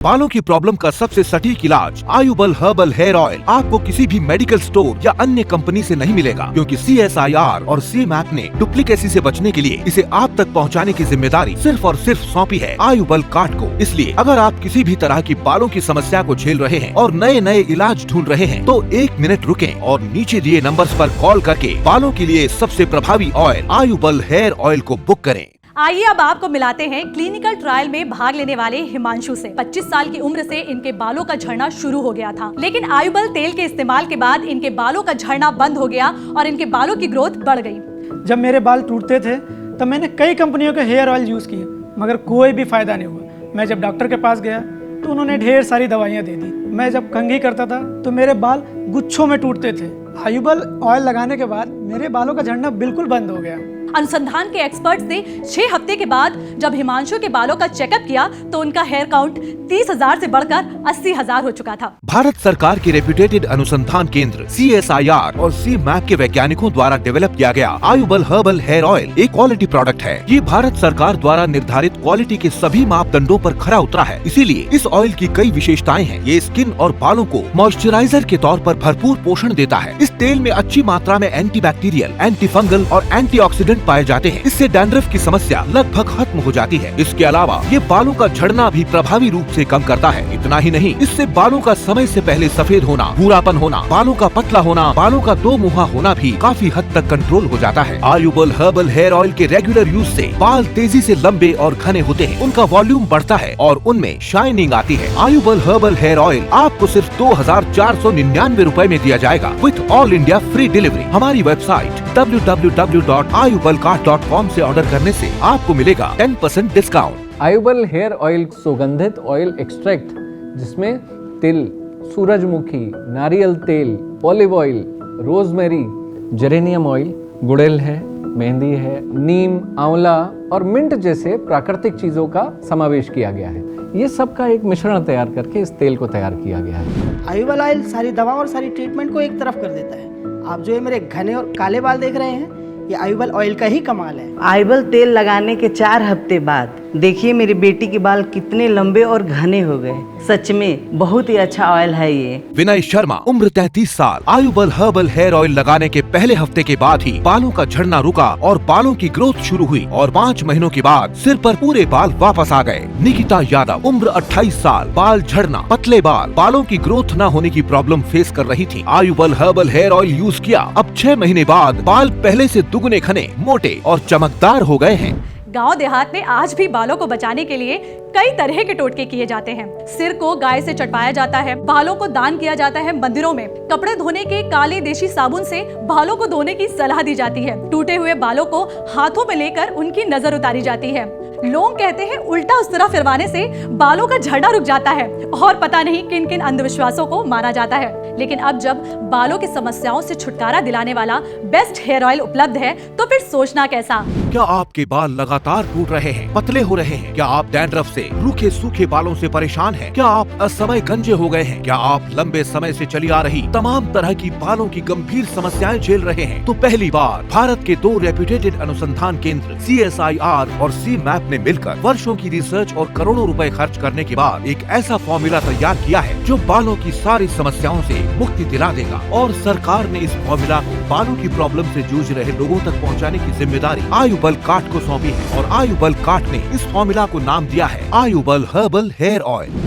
बालों की प्रॉब्लम का सबसे सटीक इलाज आयुबल हर्बल हेयर ऑयल आपको किसी भी मेडिकल स्टोर या अन्य कंपनी से नहीं मिलेगा, क्योंकि CSIR और CMAP ने डुप्लीकेसी से बचने के लिए इसे आप तक पहुंचाने की जिम्मेदारी सिर्फ और सिर्फ सौंपी है आयुबल कार्ड को। इसलिए अगर आप किसी भी तरह की बालों की समस्या को झेल रहे हैं और नए नए इलाज ढूंढ रहे हैं, तो 1 मिनट रुकें और नीचे दिए नंबर्स पर कॉल करके बालों के लिए सबसे प्रभावी ऑयल आयुबल हेयर ऑयल को बुक करें। आइए अब आपको मिलाते हैं क्लिनिकल ट्रायल में भाग लेने वाले हिमांशु से। 25 साल की उम्र से इनके बालों का झड़ना शुरू हो गया था, लेकिन आयुबल तेल के इस्तेमाल के बाद इनके बालों का झड़ना बंद हो गया और इनके बालों की ग्रोथ बढ़ गई। जब मेरे बाल टूटते थे तब मैंने कई कंपनियों के हेयर ऑयल यूज़ किए, मगर कोई भी फायदा नहीं हुआ। मैं जब डॉक्टर के पास गया तो उन्होंने ढेर सारी दवाइयाँ दे दी। मैं जब कंघी करता था तो मेरे बाल गुच्छों में टूटते थे। आयुबल ऑयल लगाने के बाद मेरे बालों का झड़ना बिल्कुल बंद हो गया। अनुसंधान के एक्सपर्ट्स ने 6 हफ्ते के बाद जब हिमांशु के बालों का चेकअप किया तो उनका हेयर काउंट 30,000 से बढ़कर 80,000 हो चुका था। भारत सरकार के रेप्यूटेड अनुसंधान केंद्र CSIR और CMAP के वैज्ञानिकों द्वारा डेवलप किया गया आयुबल हर्बल हेयर ऑयल एक क्वालिटी प्रोडक्ट है। ये भारत सरकार द्वारा निर्धारित क्वालिटी के सभी मापदंडों पर खरा उतरा है। इसीलिए इस ऑयल की कई विशेषताएं हैं। ये स्किन और बालों को मॉइस्चराइजर के तौर पर भरपूर पोषण देता है। इस तेल में अच्छी मात्रा में एंटीबैक्टीरियल, एंटीफंगल और एंटीऑक्सीडेंट पाए जाते हैं। इससे डैंड्रफ की समस्या लगभग खत्म हो जाती है। इसके अलावा ये बालों का झड़ना भी प्रभावी रूप से कम करता है। इतना ही नहीं, इससे बालों का समय से पहले सफेद होना, भूरापन होना, बालों का पतला होना, बालों का दो मुहा होना भी काफी हद तक कंट्रोल हो जाता है। आयुबल हर्बल हेयर ऑयल के रेगुलर यूज से बाल तेजी से लंबे और घने होते हैं, उनका वॉल्यूम बढ़ता है और उनमें शाइनिंग आती है। आयुबल हर्बल हेयर ऑयल आपको सिर्फ 2,499 रूपए में दिया जाएगा with all India free delivery. हमारी वेबसाइट www.ayubalcart.com से ऑर्डर करने से आपको मिलेगा 10% डिस्काउंट। आयुबल हेयर ऑयल सुगंधित ऑयल एक्सट्रैक्ट, जिसमें तिल, सूरजमुखी, नारियल तेल, olive oil, rosemary, geranium oil, गुड़ेल है, मेहंदी है, नीम, आंवला और मिंट जैसे प्राकृतिक चीजों का समावेश किया गया है। ये सब का एक मिश्रण तैयार करके इस तेल को तैयार किया गया है। आयुबल ऑयल सारी दवा और सारी ट्रीटमेंट को एक तरफ कर देता है। आप जो ये मेरे घने और काले बाल देख रहे हैं, ये आयुबल ऑयल का ही कमाल है। आयुबल तेल लगाने के 4 हफ्ते बाद देखिए मेरी बेटी के बाल कितने लंबे और घने हो गए। सच में बहुत ही अच्छा ऑयल है ये। विनय शर्मा, उम्र 33 साल। आयुबल हर्बल हेयर ऑयल लगाने के पहले हफ्ते के बाद ही बालों का झड़ना रुका और बालों की ग्रोथ शुरू हुई और 5 महीनों के बाद सिर पर पूरे बाल वापस आ गए। निकिता यादव, उम्र 28 साल। बाल झड़ना, पतले बाल, बालों की ग्रोथ न होने की प्रॉब्लम फेस कर रही थी। आयुबल हर्बल हेयर ऑयल यूज किया, अब 6 महीने बाद बाल पहले से दुगने घने, मोटे और चमकदार हो गए हैं। गांव देहात में आज भी बालों को बचाने के लिए कई तरह के टोटके किए जाते हैं। सिर को गाय से चटवाया जाता है, बालों को दान किया जाता है मंदिरों में, कपड़े धोने के काले देशी साबुन से बालों को धोने की सलाह दी जाती है, टूटे हुए बालों को हाथों में लेकर उनकी नजर उतारी जाती है। लोग कहते हैं उल्टा उस तरह फिरवाने से बालों का झड़ना रुक जाता है और पता नहीं किन किन अंधविश्वासों को माना जाता है। लेकिन अब जब बालों की समस्याओं से छुटकारा दिलाने वाला बेस्ट हेयर ऑयल उपलब्ध है, तो फिर सोचना कैसा। क्या आपके बाल लगातार टूट रहे हैं, पतले हो रहे हैं? क्या आप डैंड्रफ से, रूखे सूखे बालों से परेशान हैं? क्या आप असमय गंजे हो गए हैं? क्या आप लंबे समय से चली आ रही तमाम तरह की बालों की गंभीर समस्याएं झेल रहे हैं? तो पहली बार भारत के 2 रेप्यूटेड अनुसंधान केंद्र CSIR और CMAP ने मिलकर वर्षों की रिसर्च और करोड़ों रुपए खर्च करने के बाद एक ऐसा फॉर्मूला तैयार किया है जो बालों की सारी समस्याओं से मुक्ति दिला देगा। और सरकार ने इस फॉर्मूला को बालों की प्रॉब्लम से जूझ रहे लोगों तक पहुंचाने की जिम्मेदारी आयुबल कार्ड को सौंपी है और आयुबल कार्ड ने इस फॉर्मूला को नाम दिया है आयुबल हर्बल हेयर ऑयल।